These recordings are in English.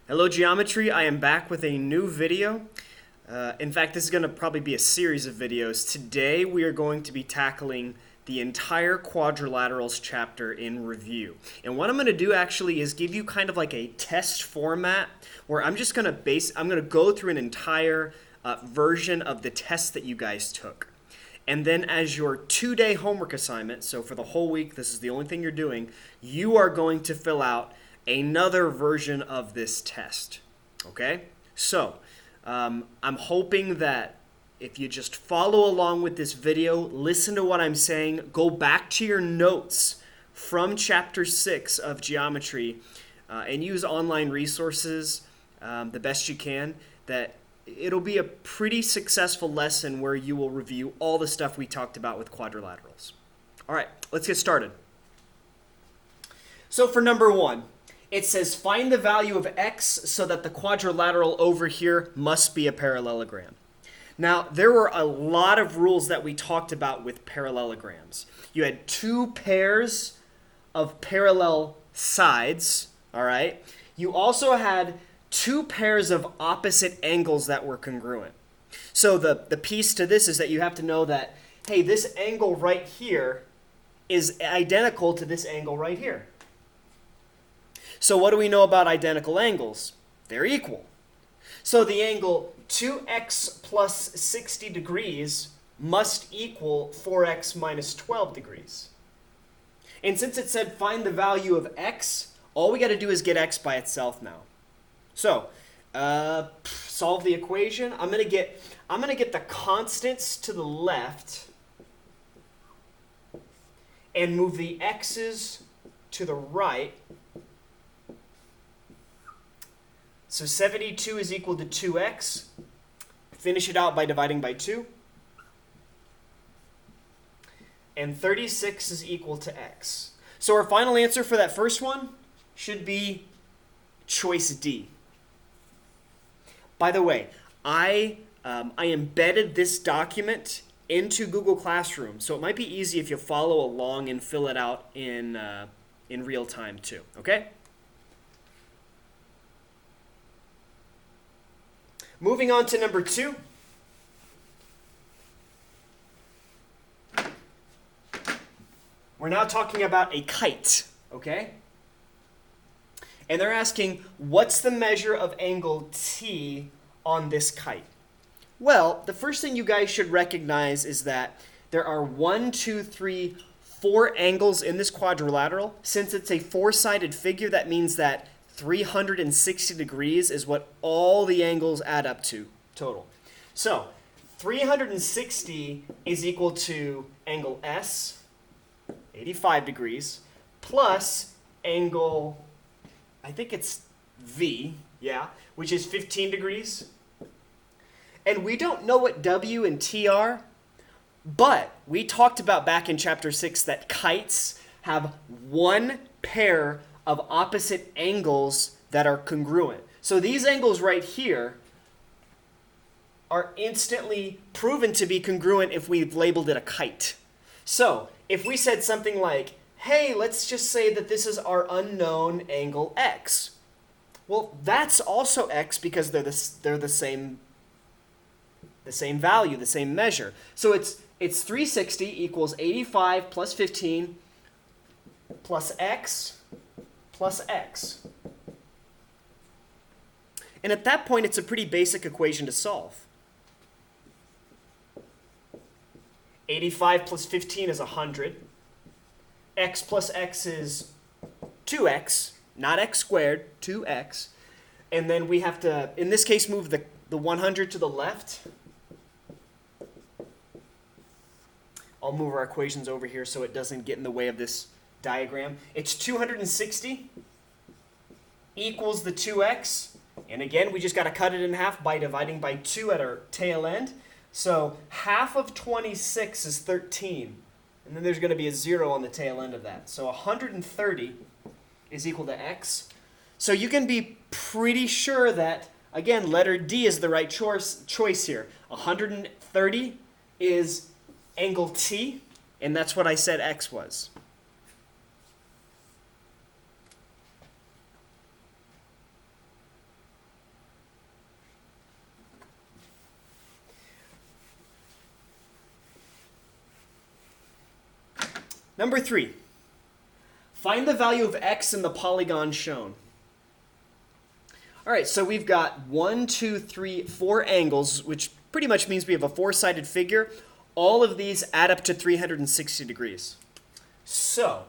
Hello Geometry, I am back with a new video. In fact, this is going to probably be a series of videos. Today we are going to be tackling the entire quadrilaterals chapter in review. And what I'm going to do actually is give you kind of like a test format where I'm just going to go through an entire version of the test that you guys took. And then as your 2-day homework assignment, so for the whole week, this is the only thing you're doing, you are going to fill out another version of this test. Okay? So, I'm hoping that if you just follow along with this video, listen to what I'm saying, go back to your notes from Chapter 6 of Geometry, and use online resources the best you can, that it'll be a pretty successful lesson where you will review all the stuff we talked about with quadrilaterals. All right, let's get started. So for number 1, it says find the value of x so that the quadrilateral over here must be a parallelogram. Now, there were a lot of rules that we talked about with parallelograms. You had 2 pairs of parallel sides, all right? You also had 2 pairs of opposite angles that were congruent. So the piece to this is that you have to know that, hey, this angle right here is identical to this angle right here. So what do we know about identical angles? They're equal. So the angle 2x plus 60 degrees must equal 4x minus 12 degrees. And since it said find the value of x, all we got to do is get x by itself now. So solve the equation. I'm gonna get the constants to the left and move the x's to the right. So 72 is equal to 2x. Finish it out by dividing by 2. And 36 is equal to x. So our final answer for that first one should be choice D. By the way, I embedded this document into Google Classroom, so it might be easy if you follow along and fill it out in real time too. Okay? Moving on to number 2. We're now talking about a kite, okay? And they're asking, what's the measure of angle T on this kite? Well, the first thing you guys should recognize is that there are 1, 2, 3, 4 angles in this quadrilateral. Since it's a 4-sided figure, that means that 360 degrees is what all the angles add up to total. So 360 is equal to angle S, 85 degrees, plus angle, I think it's V, yeah, which is 15 degrees. And we don't know what W and T are, but we talked about back in chapter 6 that kites have 1 pair of opposite angles that are congruent. So these angles right here are instantly proven to be congruent if we've labeled it a kite. So if we said something like, hey, let's just say that this is our unknown angle x. Well, that's also x because they're the same value, the same measure. So it's 360 equals 85 plus 15 plus x plus x. And at that point, it's a pretty basic equation to solve. 85 plus 15 is 100. X plus x is 2x, not x squared, 2x. And then we have to, in this case, move the 100 to the left. I'll move our equations over here so it doesn't get in the way of this diagram. It's 260 equals the 2x. And again, we just got to cut it in half by dividing by 2 at our tail end. So half of 26 is 13. And then there's going to be a 0 on the tail end of that. So 130 is equal to x. So you can be pretty sure that, again, letter D is the right choice here. 130 is angle T, and that's what I said x was. Number 3. Find the value of x in the polygon shown. All right, so we've got 1, 2, 3, 4 angles, which pretty much means we have a 4-sided figure. All of these add up to 360 degrees. So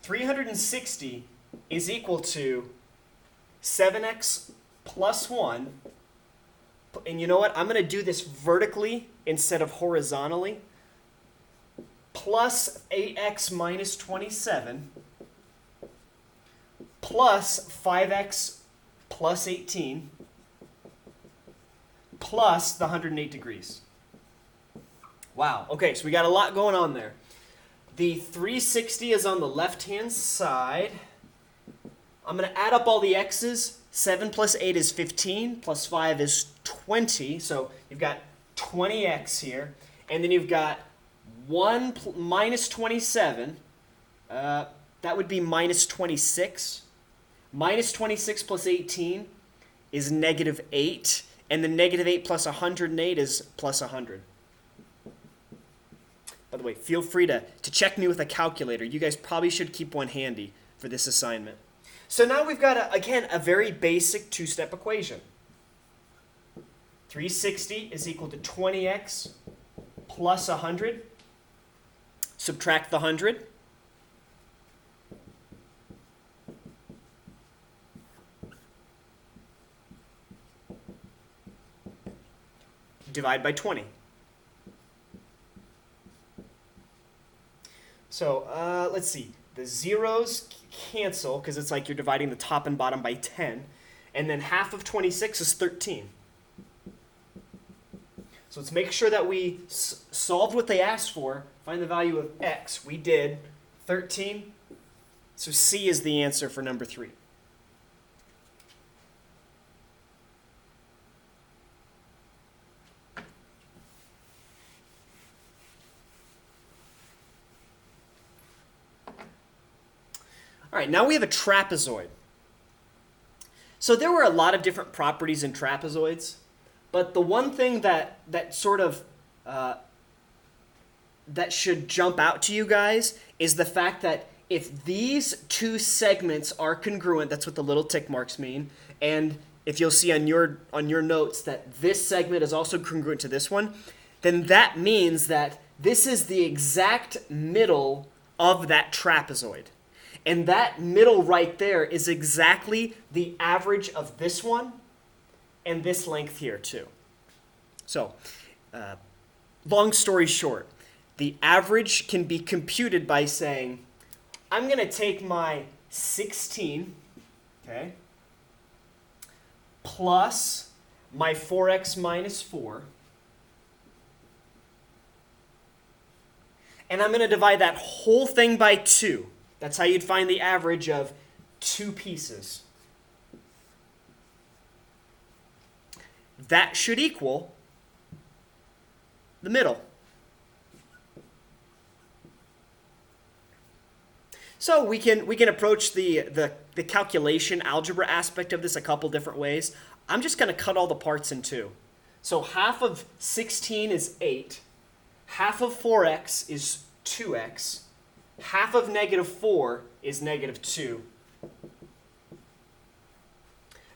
360 is equal to 7x plus 1. And you know what? I'm going to do this vertically instead of horizontally. Plus 8x minus 27 plus 5x plus 18 plus the 108 degrees. Wow. Okay, so we got a lot going on there. The 360 is on the left-hand side. I'm going to add up all the x's. 7 plus 8 is 15, plus 5 is 20. So you've got 20x here. And then you've got 1 minus 27. That would be minus 26. Minus 26 plus 18 is negative 8. And then negative 8 plus 108 is plus 100. By the way, feel free to check me with a calculator. You guys probably should keep one handy for this assignment. So now we've got, again, a very basic two-step equation. 360 is equal to 20x plus 100. Subtract the 100. Divide by 20. So let's see. The zeros cancel because it's like you're dividing the top and bottom by 10. And then half of 26 is 13. So let's make sure that we solved what they asked for. Find the value of x. We did 13. So C is the answer for number 3. All right, now we have a trapezoid. So there were a lot of different properties in trapezoids, but the one thing that sort of that should jump out to you guys is the fact that if these two segments are congruent, that's what the little tick marks mean, and if you'll see on your notes that this segment is also congruent to this one, then that means that this is the exact middle of that trapezoid. And that middle right there is exactly the average of this one and this length here too. So, long story short, the average can be computed by saying, I'm going to take my 16, okay, plus my 4x minus 4, and I'm going to divide that whole thing by 2. That's how you'd find the average of 2 pieces. That should equal the middle. So we can approach the calculation algebra aspect of this a couple different ways. I'm just going to cut all the parts in 2. So half of 16 is 8. Half of 4x is 2x. Half of negative 4 is negative 2.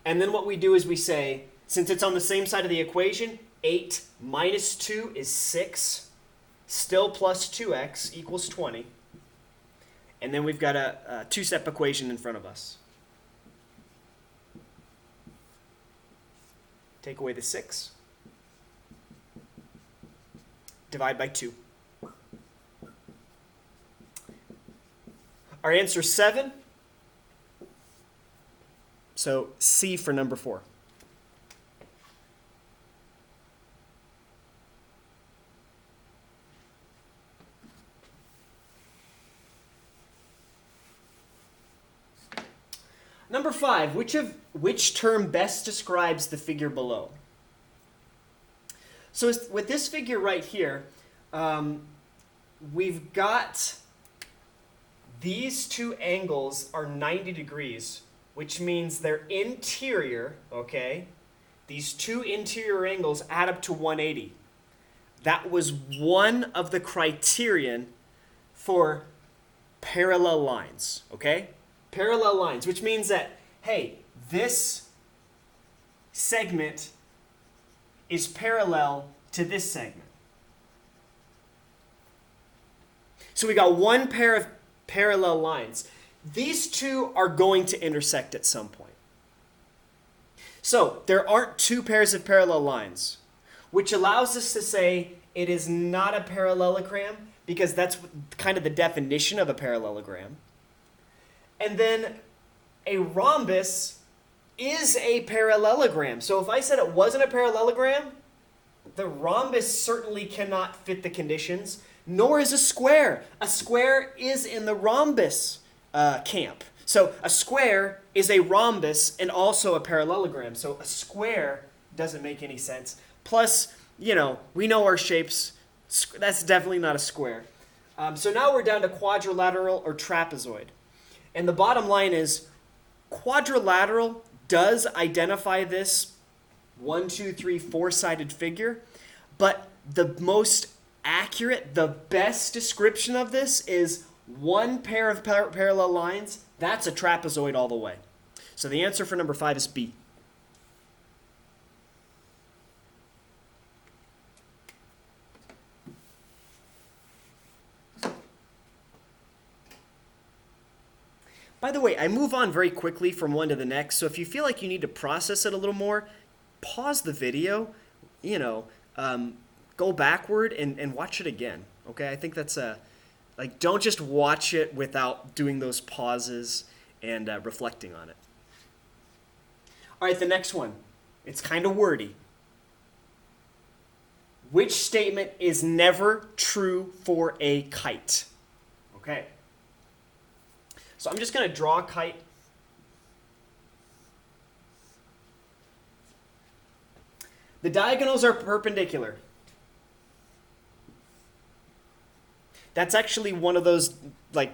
And then what we do is we say, since it's on the same side of the equation, 8 minus 2 is 6. Still plus 2x equals 20. And then we've got a two-step equation in front of us. Take away the 6. Divide by 2. Our answer is 7. So C for number 4. Number 5, which term best describes the figure below? So with this figure right here, we've got these two angles are 90 degrees, which means they're interior, okay? These two interior angles add up to 180. That was one of the criterion for parallel lines, okay? Parallel lines, which means that, hey, this segment is parallel to this segment. So we got one pair of parallel lines. These two are going to intersect at some point. So there aren't two pairs of parallel lines, which allows us to say it is not a parallelogram, because that's kind of the definition of a parallelogram. And then a rhombus is a parallelogram. So if I said it wasn't a parallelogram, the rhombus certainly cannot fit the conditions, nor is a square. A square is in the rhombus camp. So a square is a rhombus and also a parallelogram. So a square doesn't make any sense. Plus, we know our shapes. That's definitely not a square. So now we're down to quadrilateral or trapezoid. And the bottom line is quadrilateral does identify this 1, 2, 3, 4-sided figure, but the most accurate, the best description of this is one pair of parallel lines. That's a trapezoid all the way. So the answer for number 5 is B. By the way, I move on very quickly from one to the next, so if you feel like you need to process it a little more, pause the video, go backward and watch it again, okay? I think that's don't just watch it without doing those pauses and reflecting on it. All right, the next one. It's kind of wordy. Which statement is never true for a kite? Okay. So I'm just going to draw a kite. The diagonals are perpendicular. That's actually one of those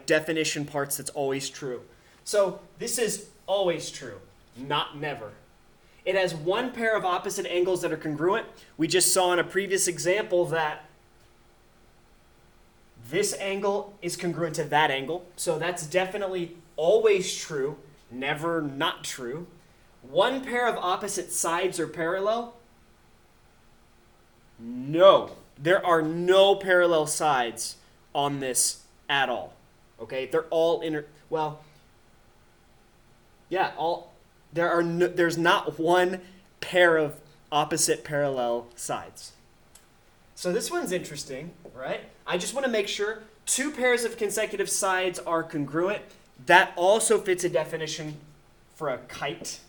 definition parts that's always true. So this is always true, not never. It has one pair of opposite angles that are congruent. We just saw in a previous example that this angle is congruent to that angle. So that's definitely always true, never not true. One pair of opposite sides are parallel. No, there are no parallel sides on this at all. Okay, they're all there's not one pair of opposite parallel sides. So this one's interesting, right? I just want to make sure two pairs of consecutive sides are congruent. That also fits a definition for a kite.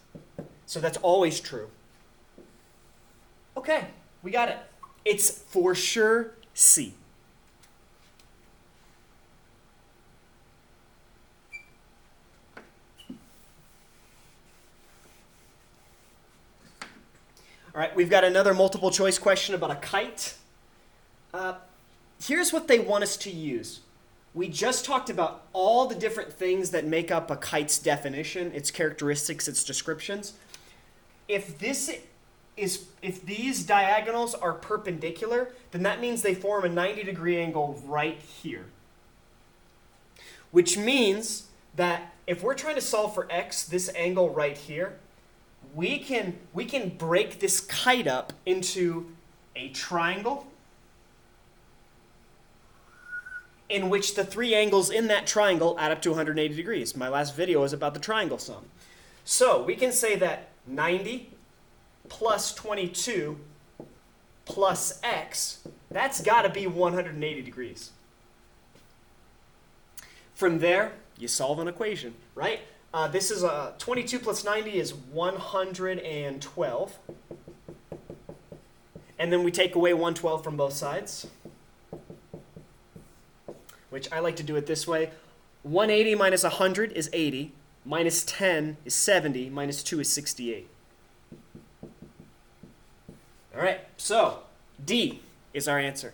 So that's always true. Okay, we got it. It's for sure C. All right, we've got another multiple choice question about a kite. Here's what they want us to use. We just talked about all the different things that make up a kite's definition, its characteristics, its descriptions. If these diagonals are perpendicular, then that means they form a 90-degree angle right here. Which means that if we're trying to solve for x, this angle right here, we can break this kite up into a triangle in which the three angles in that triangle add up to 180 degrees. My last video was about the triangle sum. So we can say that 90 plus 22 plus x, that's got to be 180 degrees. From there, you solve an equation, right? This is 22 plus 90 is 112. And then we take away 112 from both sides, which I like to do it this way. 180 minus 100 is 80, minus 10 is 70, minus 2 is 68. All right, so D is our answer.